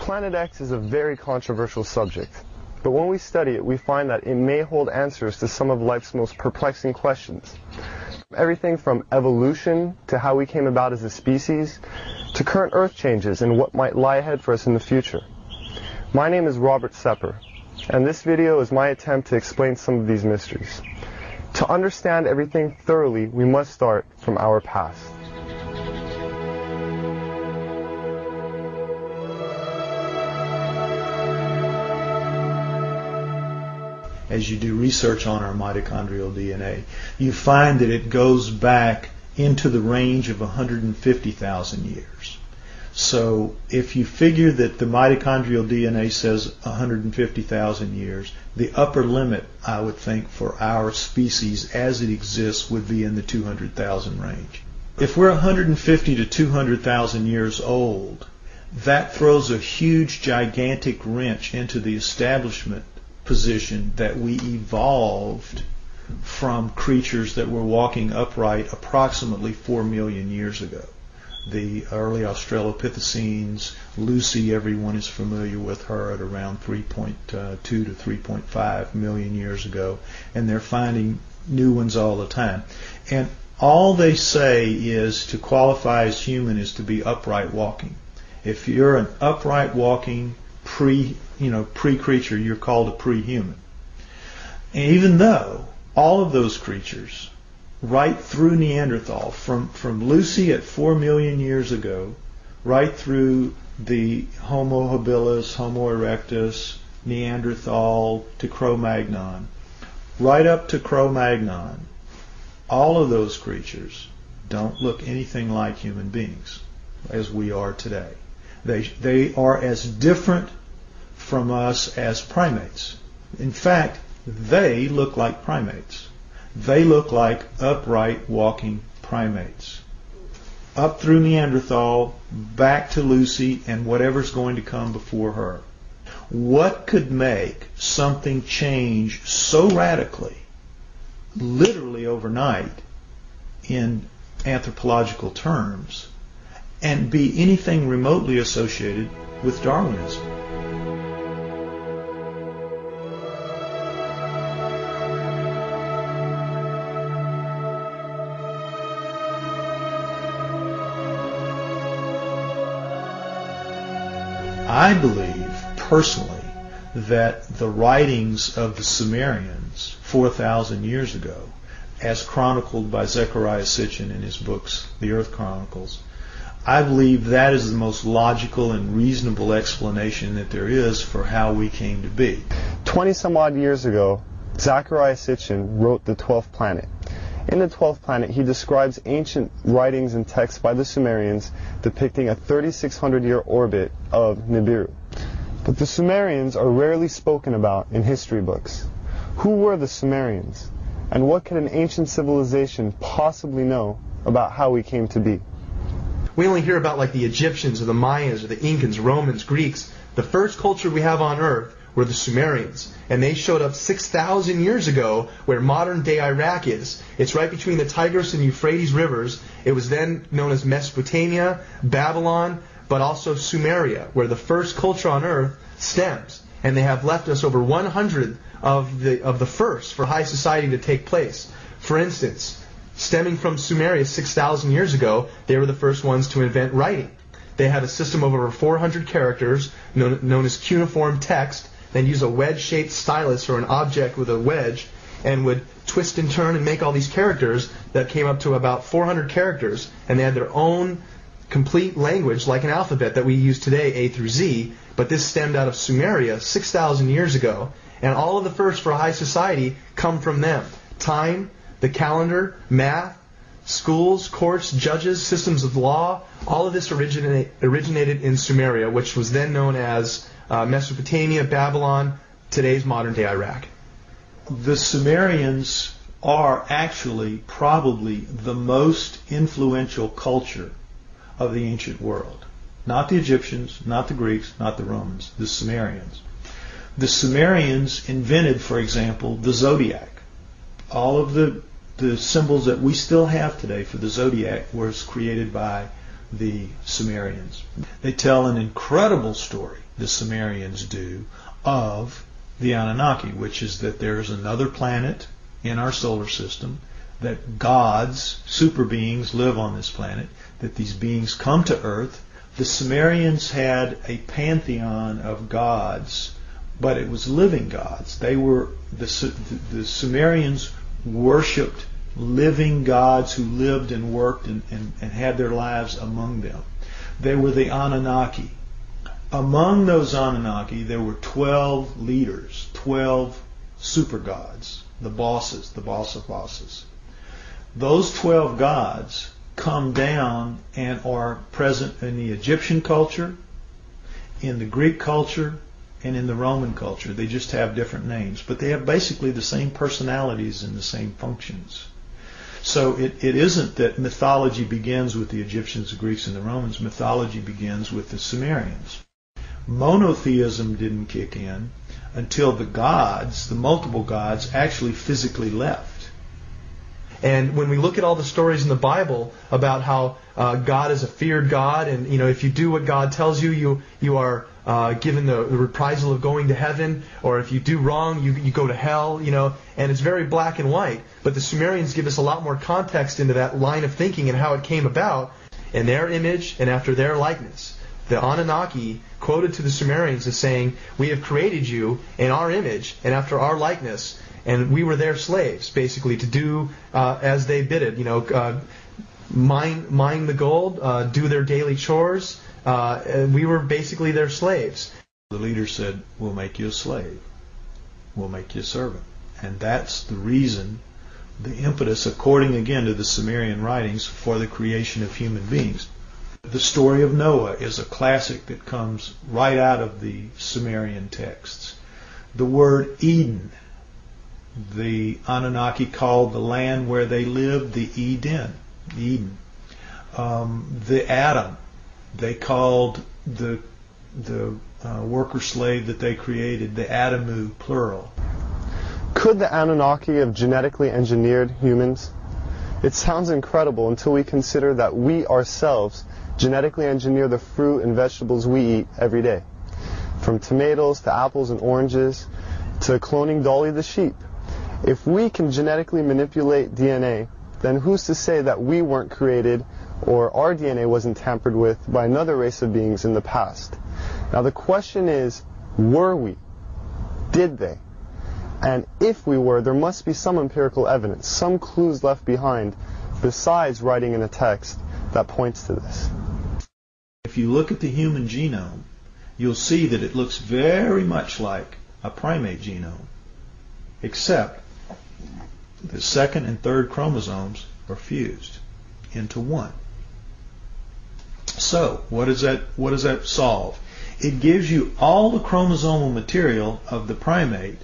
Planet X is a very controversial subject, but when we study it, we find that it may hold answers to some of life's most perplexing questions. Everything from evolution to how we came about as a species, to current Earth changes and what might lie ahead for us in the future. My name is Robert Sepper, and this video is my attempt to explain some of these mysteries. To understand everything thoroughly, we must start from our past. As you do research on our mitochondrial DNA, you find that it goes back into the range of 150,000 years. So if you figure that the mitochondrial DNA says 150,000 years, the upper limit, I would think, for our species as it exists would be in the 200,000 range. If we're 150 to 200,000 years old, that throws a huge, gigantic wrench into the establishment position that we evolved from creatures that were walking upright approximately 4 million years ago. The early Australopithecines, Lucy, everyone is familiar with her at around 3.2 to 3.5 million years ago, and they're finding new ones all the time. And all they say is to qualify as human is to be upright walking. If you're an upright walking pre-creature, you're called a pre-human. And even though all of those creatures, right through Neanderthal, from Lucy at 4 million years ago, right through the Homo habilis, Homo erectus, Neanderthal to Cro-Magnon, right up to Cro-Magnon, all of those creatures don't look anything like human beings as we are today. They are as different from us as primates. In fact, they look like primates. They look like upright walking primates. Up through Neanderthal, back to Lucy, and whatever's going to come before her. What could make something change so radically, literally overnight, in anthropological terms, and be anything remotely associated with Darwinism? I believe, personally, that the writings of the Sumerians 4,000 years ago, as chronicled by Zecharia Sitchin in his books, The Earth Chronicles, I believe that is the most logical and reasonable explanation that there is for how we came to be. 20 some odd years ago, Zecharia Sitchin wrote The 12th Planet. In The 12th Planet, he describes ancient writings and texts by the Sumerians depicting a 3,600-year orbit of Nibiru. But the Sumerians are rarely spoken about in history books. Who were the Sumerians? And what could an ancient civilization possibly know about how we came to be? We only hear about like the Egyptians or the Mayans or the Incans, Romans, Greeks. The first culture we have on Earth were the Sumerians. And they showed up 6,000 years ago where modern-day Iraq is. It's right between the Tigris and Euphrates rivers. It was then known as Mesopotamia, Babylon, but also Sumeria, where the first culture on Earth stems. And they have left us over 100 of the first for high society to take place. For instance, stemming from Sumeria 6,000 years ago, they were the first ones to invent writing. They had a system of over 400 characters known as cuneiform text. They'd use a wedge-shaped stylus or an object with a wedge and would twist and turn and make all these characters that came up to about 400 characters. And they had their own complete language, like an alphabet that we use today, A through Z. But this stemmed out of Sumeria 6,000 years ago. And all of the first for high society come from them. Time, the calendar, math, schools, courts, judges, systems of law, all of this originated in Sumeria, which was then known as Mesopotamia, Babylon, today's modern-day Iraq. The Sumerians are actually probably the most influential culture of the ancient world. Not the Egyptians, not the Greeks, not the Romans, the Sumerians. The Sumerians invented, for example, the zodiac. All of the symbols that we still have today for the zodiac was created by the Sumerians. They tell an incredible story the Sumerians do, of the Anunnaki, which is that there's another planet in our solar system, that gods, super beings, live on this planet, that these beings come to Earth. The Sumerians had a pantheon of gods, but it was living gods. They were the Sumerians worshipped living gods who lived and worked and had their lives among them. They were the Anunnaki. Among those Anunnaki, there were 12 leaders, 12 super gods, the bosses, the boss of bosses. Those 12 gods come down and are present in the Egyptian culture, in the Greek culture, and in the Roman culture. They just have different names, but they have basically the same personalities and the same functions. So it isn't that mythology begins with the Egyptians, the Greeks, and the Romans. Mythology begins with the Sumerians. Monotheism didn't kick in until the gods, the multiple gods, actually physically left. And when we look at all the stories in the Bible about how God is a feared God, and if you do what God tells you, you are given the reprisal of going to heaven, or if you do wrong, you go to hell, and it's very black and white. But the Sumerians give us a lot more context into that line of thinking and how it came about in their image and after their likeness. The Anunnaki quoted to the Sumerians as saying, "We have created you in our image and after our likeness, and we were their slaves," basically, to do as they bid it. Mine the gold, do their daily chores. We were basically their slaves. The leader said, "We'll make you a slave. We'll make you a servant." And that's the reason, the impetus, according again to the Sumerian writings, for the creation of human beings. The story of Noah is a classic that comes right out of the Sumerian texts. The word Eden, the Anunnaki called the land where they lived the Eden. The Adam, they called the worker slave that they created the Adamu, plural. Could the Anunnaki have genetically engineered humans? It sounds incredible until we consider that we ourselves genetically engineer the fruit and vegetables we eat every day. From tomatoes to apples and oranges to cloning Dolly the sheep. If we can genetically manipulate DNA, then who's to say that we weren't created or our DNA wasn't tampered with by another race of beings in the past? Now the question is, were we? Did they? And if we were, there must be some empirical evidence, some clues left behind, besides writing in a text, that points to this. If you look at the human genome, you'll see that it looks very much like a primate genome, except the second and third chromosomes are fused into one. So, what does that solve? It gives you all the chromosomal material of the primate,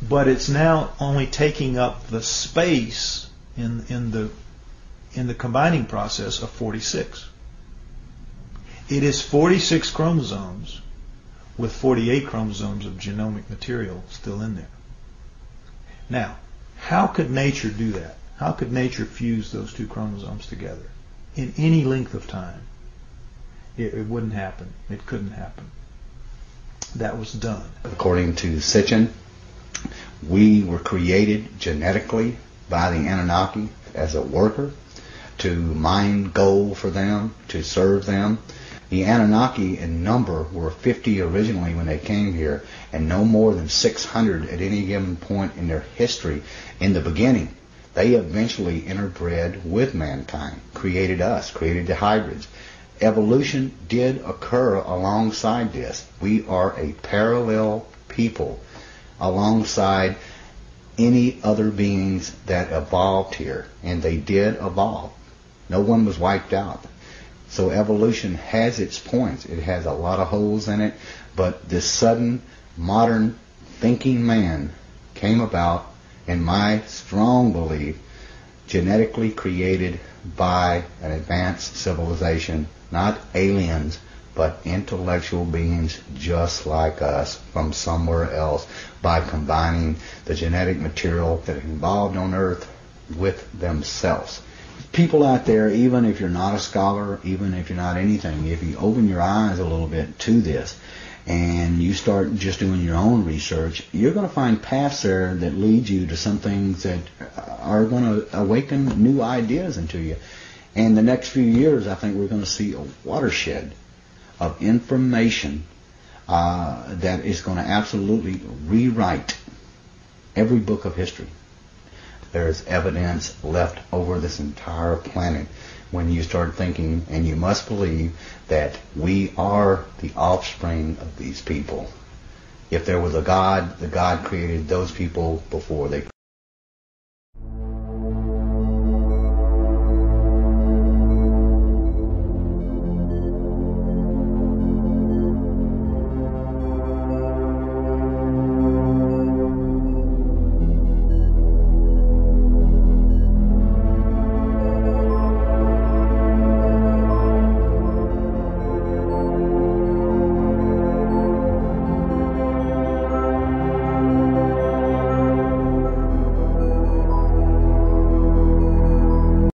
but it's now only taking up the space in the combining process of 46. It is 46 chromosomes with 48 chromosomes of genomic material still in there. Now, how could nature do that? How could nature fuse those two chromosomes together in any length of time? It wouldn't happen. It couldn't happen. That was done. According to Sitchin, we were created genetically by the Anunnaki as a worker, to mine gold for them, to serve them. The Anunnaki in number were 50 originally when they came here, and no more than 600 at any given point in their history. In the beginning, they eventually interbred with mankind, created us, created the hybrids. Evolution did occur alongside this. We are a parallel people alongside any other beings that evolved here, and they did evolve. No one was wiped out. So evolution has its points. It has a lot of holes in it, but this sudden modern thinking man came about, in my strong belief, genetically created by an advanced civilization, not aliens, but intellectual beings just like us from somewhere else, by combining the genetic material that evolved on Earth with themselves. people out there, even if you're not a scholar, even if you're not anything, if you open your eyes a little bit to this and you start just doing your own research, you're going to find paths there that lead you to some things that are going to awaken new ideas into you. And the next few years, I think we're going to see a watershed of information that is going to absolutely rewrite every book of history. There's evidence left over this entire planet when you start thinking, and you must believe, that we are the offspring of these people. If there was a God, the God created those people before they